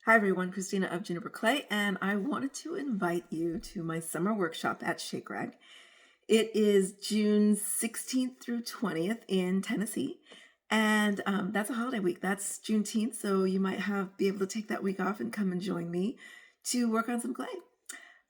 Hi everyone, Christina of Juniper Clay, and I wanted to invite you to my summer workshop at Shakerag. It is June 16th through 20th in Tennessee, and that's a holiday week. That's Juneteenth, so you might be able to take that week off and come and join me to work on some clay.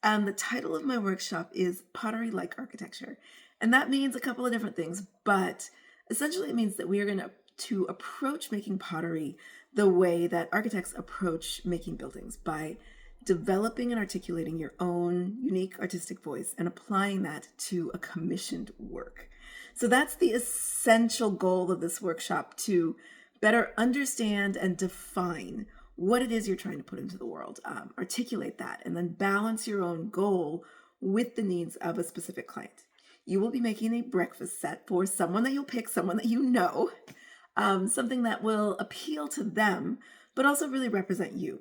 The title of my workshop is Pottery Like Architecture, and that means a couple of different things, but essentially it means that we are going to approach making pottery the way that architects approach making buildings, by developing and articulating your own unique artistic voice and applying that to a commissioned work. So that's the essential goal of this workshop, to better understand and define what it is you're trying to put into the world, articulate that, and then balance your own goal with the needs of a specific client. You will be making a breakfast set for someone that you'll pick, someone that you know, something that will appeal to them, but also really represent you.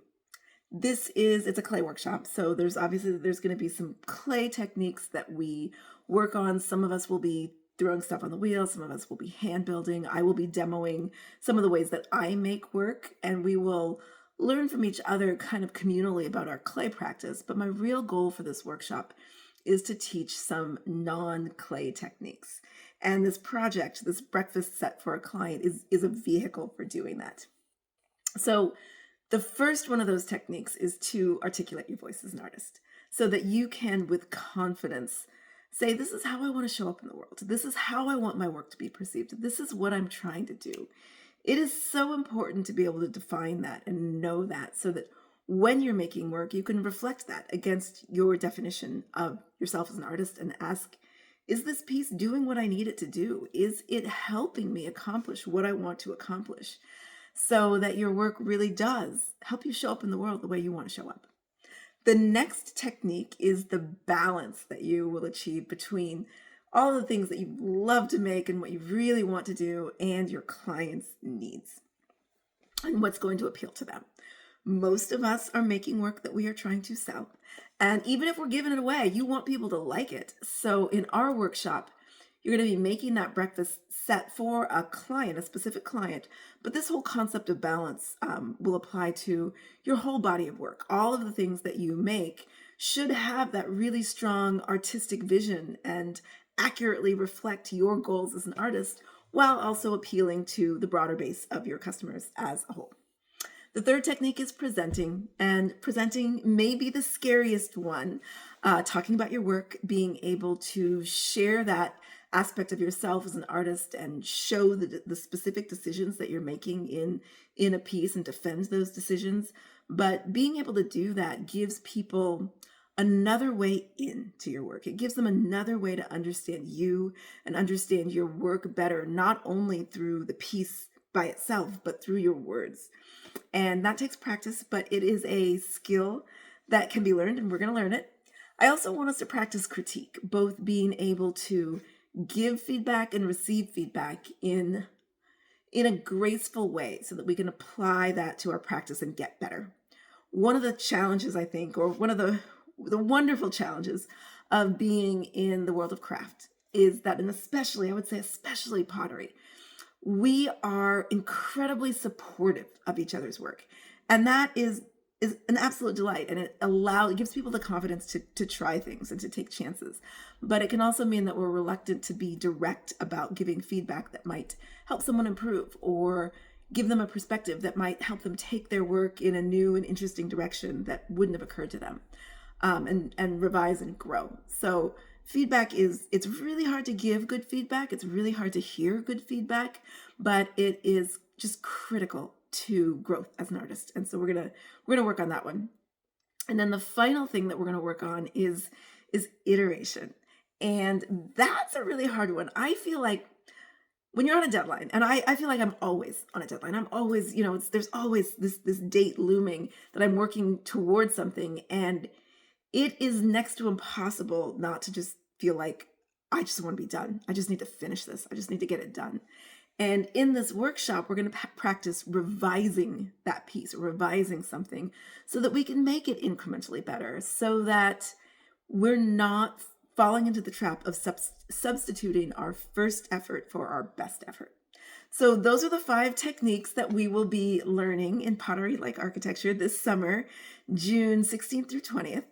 It's a clay workshop, so there's going to be some clay techniques that we work on. Some of us will be throwing stuff on the wheel, some of us will be hand building. I will be demoing some of the ways that I make work, and we will learn from each other kind of communally about our clay practice. But my real goal for this workshop is to teach some non-clay techniques. And this project, this breakfast set for a client, is a vehicle for doing that. So the first one of those techniques is to articulate your voice as an artist, so that you can, with confidence, say, this is how I want to show up in the world. This is how I want my work to be perceived. This is what I'm trying to do. It is so important to be able to define that and know that, so that when you're making work, you can reflect that against your definition of yourself as an artist and ask, is this piece doing what I need it to do? Is it helping me accomplish what I want to accomplish? So that your work really does help you show up in the world the way you want to show up. The next technique is the balance that you will achieve between all the things that you love to make and what you really want to do, and your client's needs and what's going to appeal to them. Most of us are making work that we are trying to sell. And even if we're giving it away, you want people to like it. So in our workshop, you're going to be making that breakfast set for a client, a specific client. But this whole concept of balance will apply to your whole body of work. All of the things that you make should have that really strong artistic vision and accurately reflect your goals as an artist, while also appealing to the broader base of your customers as a whole. The third technique is presenting, and presenting may be the scariest one. Talking about your work, being able to share that aspect of yourself as an artist and show the specific decisions that you're making in a piece and defend those decisions. But being able to do that gives people another way into your work. It gives them another way to understand you and understand your work better, not only through the piece by itself, but through your words. And that takes practice, but it is a skill that can be learned, and we're going to learn it. I also want us to practice critique, both being able to give feedback and receive feedback in a graceful way, so that we can apply that to our practice and get better. One of the challenges, I think, or one of the wonderful challenges of being in the world of craft, is that, and especially, I would say especially pottery, we are incredibly supportive of each other's work. And that is an absolute delight. And it gives people the confidence to try things and to take chances. But it can also mean that we're reluctant to be direct about giving feedback that might help someone improve, or give them a perspective that might help them take their work in a new and interesting direction that wouldn't have occurred to them, and revise and grow. So feedback it's really hard to give good feedback. It's really hard to hear good feedback, but it is just critical to growth as an artist. And so we're gonna work on that one. And then the final thing that we're gonna work on is iteration. And that's a really hard one. I feel like when you're on a deadline, and I feel like I'm always on a deadline. I'm always, there's always this date looming that I'm working towards something, and it is next to impossible not to just feel like, I just want to be done. I just need to finish this. I just need to get it done. And in this workshop, we're going to practice revising that piece, revising something, so that we can make it incrementally better, so that we're not falling into the trap of substituting our first effort for our best effort. So those are the 5 techniques that we will be learning in pottery like architecture this summer, June 16th through 20th.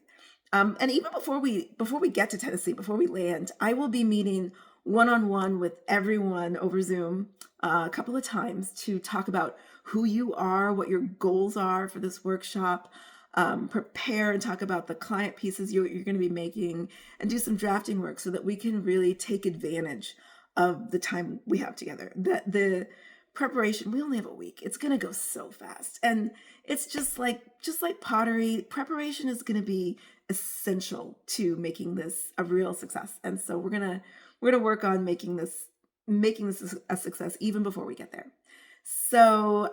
And even before we get to Tennessee, before we land, I will be meeting one-on-one with everyone over Zoom a couple of times to talk about who you are, what your goals are for this workshop, prepare and talk about the client pieces you're going to be making, and do some drafting work so that we can really take advantage of the time we have together. The preparation, we only have a week. It's going to go so fast. And it's just like pottery, preparation is going to be essential to making this a real success. And so we're going to work on making this a success even before we get there. So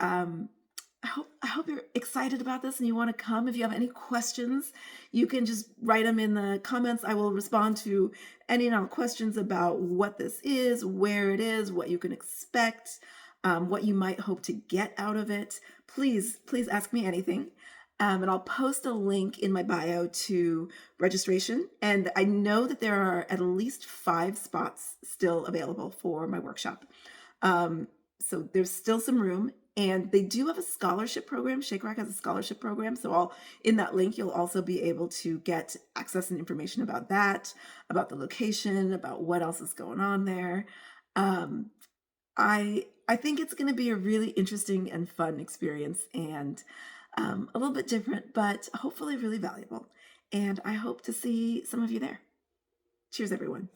I hope you're excited about this and you want to come. If you have any questions, you can just write them in the comments. I will respond to any and all questions about what this is, where it is, what you can expect, what you might hope to get out of it. Please ask me anything. And I'll post a link in my bio to registration. And I know that there are at least 5 spots still available for my workshop. So there's still some room. And they do have a scholarship program. Shakerag has a scholarship program. So in that link, you'll also be able to get access and information about that, about the location, about what else is going on there. I think it's going to be a really interesting and fun experience, and a little bit different, but hopefully really valuable. And I hope to see some of you there. Cheers, everyone.